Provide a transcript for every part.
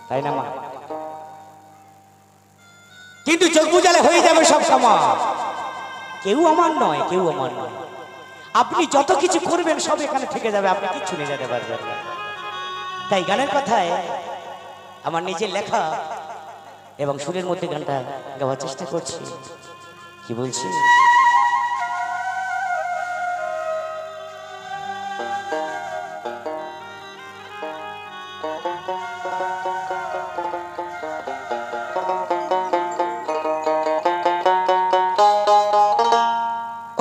তাই না মা? কিন্তু চোখ বুঝালে হয়ে যাবে সব সমাজ। কেউ আমার নয়, কেউ আমার নয়। আপনি যত কিছু করবেন সব এখানে থেকে যাবে, আপনি কিচ্ছু নিয়ে যেতে পারবেন না। তাই গানের কথায় আমার নিজের লেখা এবং সুরের মধ্যে গানটা গাওয়ার চেষ্টা করছি। কি বলছি?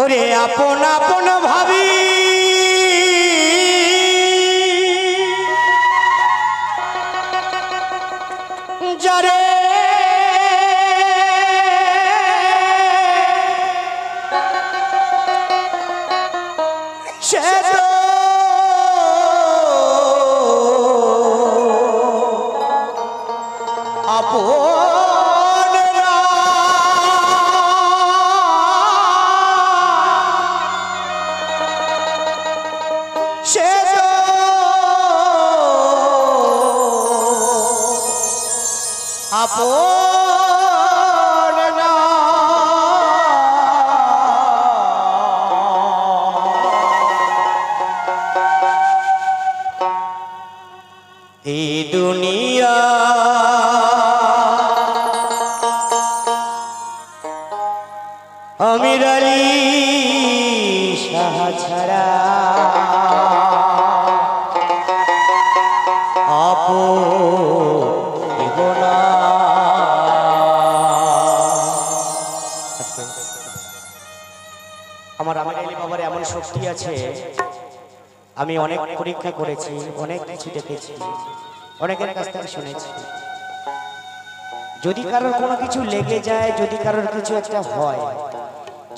ওরে আপন আপন ভাবি যারে সে তো আপন আপন না। এই দুনিয়া আমির আলী শাহ ছাড়া আমার আমির আলী বাবার এমন শক্তি আছে। আমি অনেক পরীক্ষা করেছি, অনেক কিছু দেখেছি, অনেকের কাছ থেকে শুনেছি। যদি কারোর কোনো কিছু লেগে যায়, যদি কারোর কিছু একটা হয়,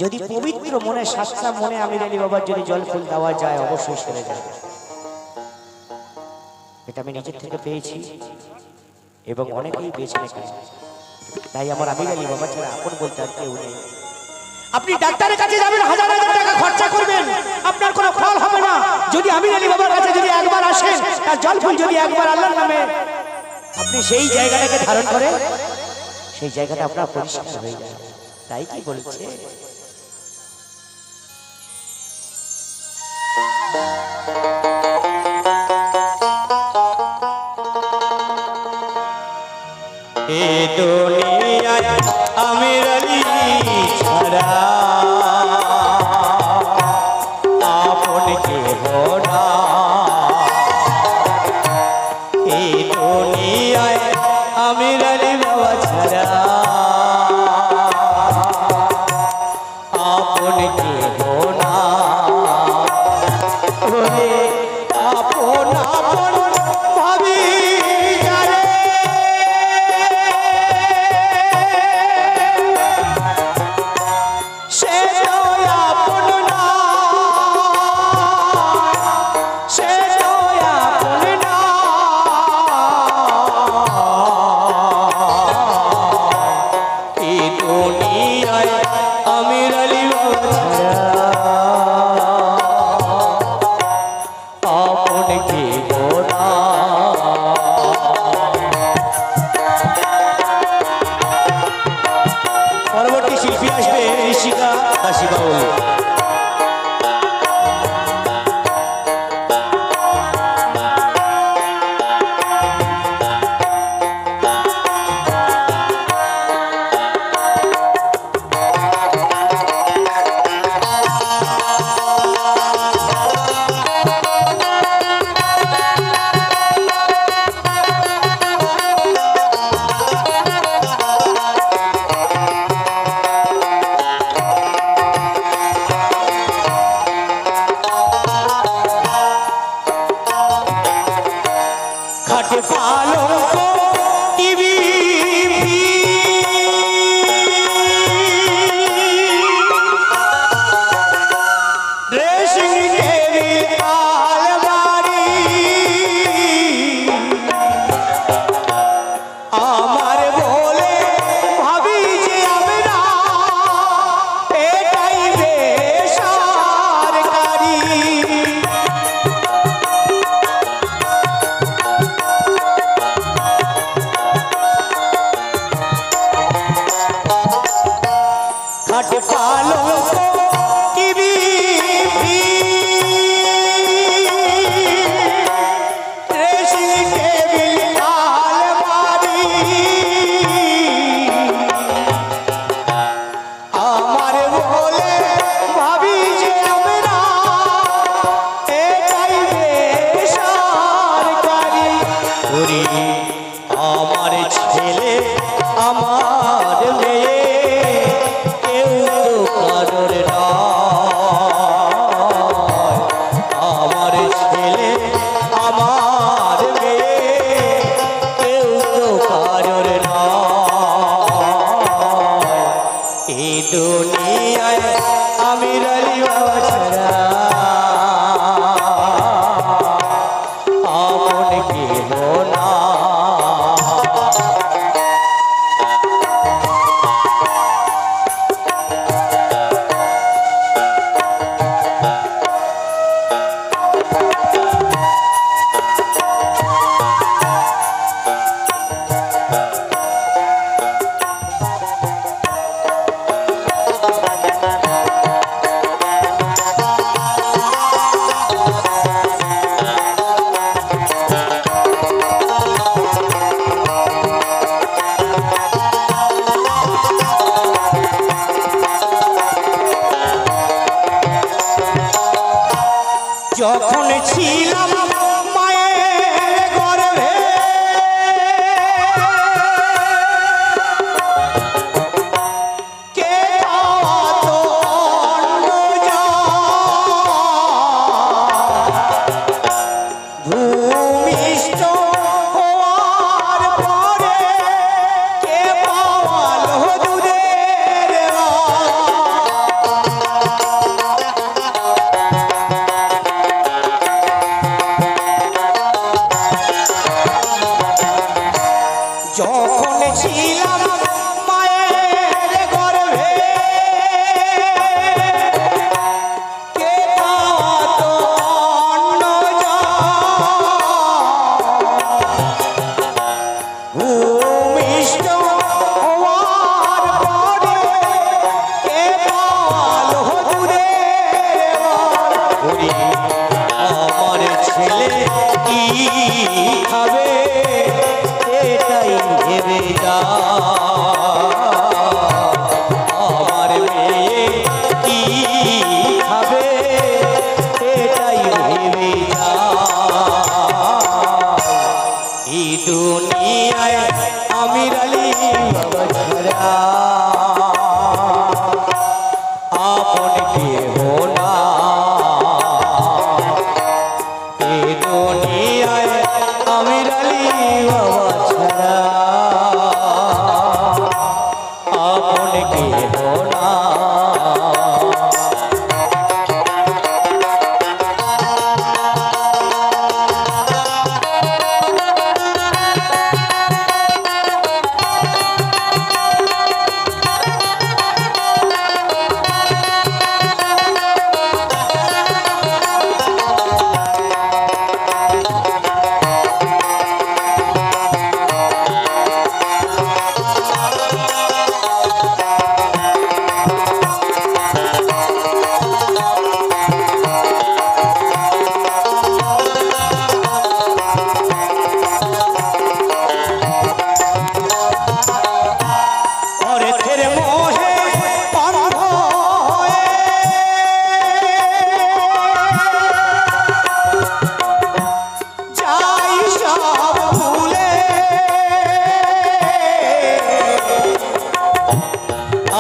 যদি পবিত্র মনে সাচ্চা মনে আমির আলী বাবার যদি জল ফুল দেওয়া যায়, অবশ্যই সেরে যাবে। এটা আমি নিজের থেকে পেয়েছি এবং অনেকেই পেয়েছেন এখানে। তাই আমার আমির আলী বাবা ছাড়া আপন বলতে আর কেউ নেই। আপনি ডাক্তারের কাছে যাবেন, হাজার হাজার টাকা খরচা করবেন, আপনার কোনো ফল হবে না। যদি আমির আলী বাবার কাছে যদি একবার আসেন, তার জল ফুল যদি একবার আল্লাহর নামে আপনি সেই জায়গাটাকে ধারণ করেন, সেই জায়গাটা আপনার পরিষ্কার হয়ে যায়। তাই কি বলছে? এ দুনিয়ায় আমির আলী ছাড়া আপন কেহ না। এ দুনিয়ায় আমির আলী বাবা ছাড়া আপন কেহ না। ওরে আপন আপন ভাবি ওরে আমার ছেলে আমার মেয়ে কেউ তো কারোর নয়। আমার ছেলে আমার মেয়ে কেউ তো কারোর নয়। এই দুনিয়ায় আমির আলী বাবা ছাড়া আপন কেহ না। যখন ছিলাম মায়ের গর্ভে কে খাওয়াতো অন্ন ভূমিষ্ঠ হওয়ার পরে কে পাওয়ালো দুধের যখন ছিলাম মায়ের গর্ভে কে খাওয়াতো অন্ন ভূমিষ্ঠ হওয়ার পরে কে পাওয়ালো দুধের ওরে আমার ছেলে কি খাবে এটাই ভেবে যা। আমার মেয়ে কি খাবে এটাই ভেবে যা। এই দুনিয়ায় আমির আলী বাবা ছাড়া আপন কেহ না। এই দুনিয়ায় আমির আলী বাবা ছাড়া আপন কেহ না।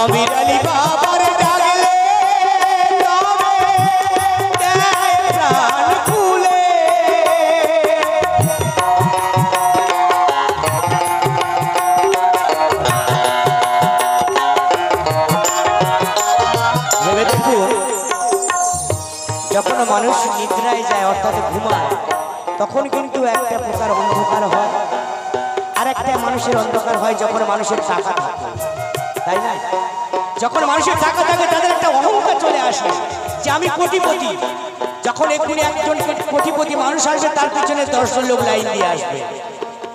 আমির আলী বাবার ডাকলে তবে দেয় প্রাণ খুলে। ভেবে দেখুন, যখন মানুষ নিদ্রায় যায় অর্থাৎ ঘুমায় তখন কিন্তু একটা প্রকার অন্ধকার হয়, আর একটা মানুষের অন্ধকার হয় যখন মানুষের টাকা থাকে, তাই না? যখন মানুষের টাকা থাকে তাদের একটা অহংকার চলে আসে যে আমি কোটিপতি। যখন এক্ষুনি একজন কোটিপতি মানুষ আসবে তার পিছনে 10 লোক লাইন দিয়ে আসবে,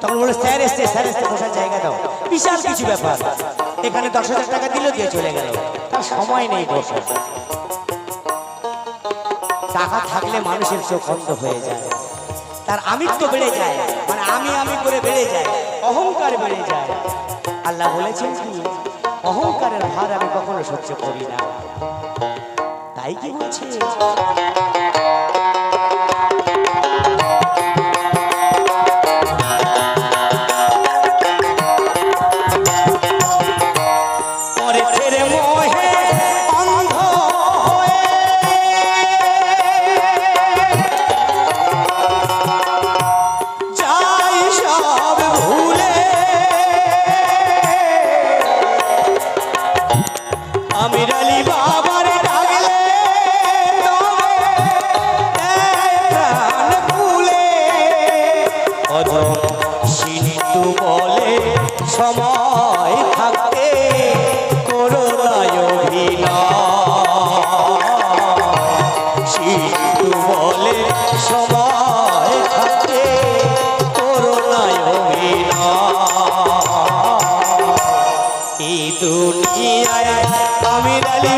তখন বলে স্যার এসছে, স্যার এসছে, বসার জায়গা দাও। বিশাল কিছু ব্যাপার, এখানে 10,000 টাকা দিল দিয়ে চলে গেল, তার সময় নেই বসে। টাকা থাকলে মানুষের চোখ অন্ধ হয়ে যায়, তার আমিত্ব বেড়ে যায়, মানে আমি করে বেড়ে যায়, অহংকার বেড়ে যায়। আল্লাহ বলেছেন কি অহংকারের ভার আমি কখনো সহ্য করি না। তাই কি বলছে ভজন সিন্ধু বলে সময় থাকতে করুণায় অভিনয় সিন্ধু বলে সময় থাকতে করুণায় অভিনয় এই দুনিয়ায় আমির আলী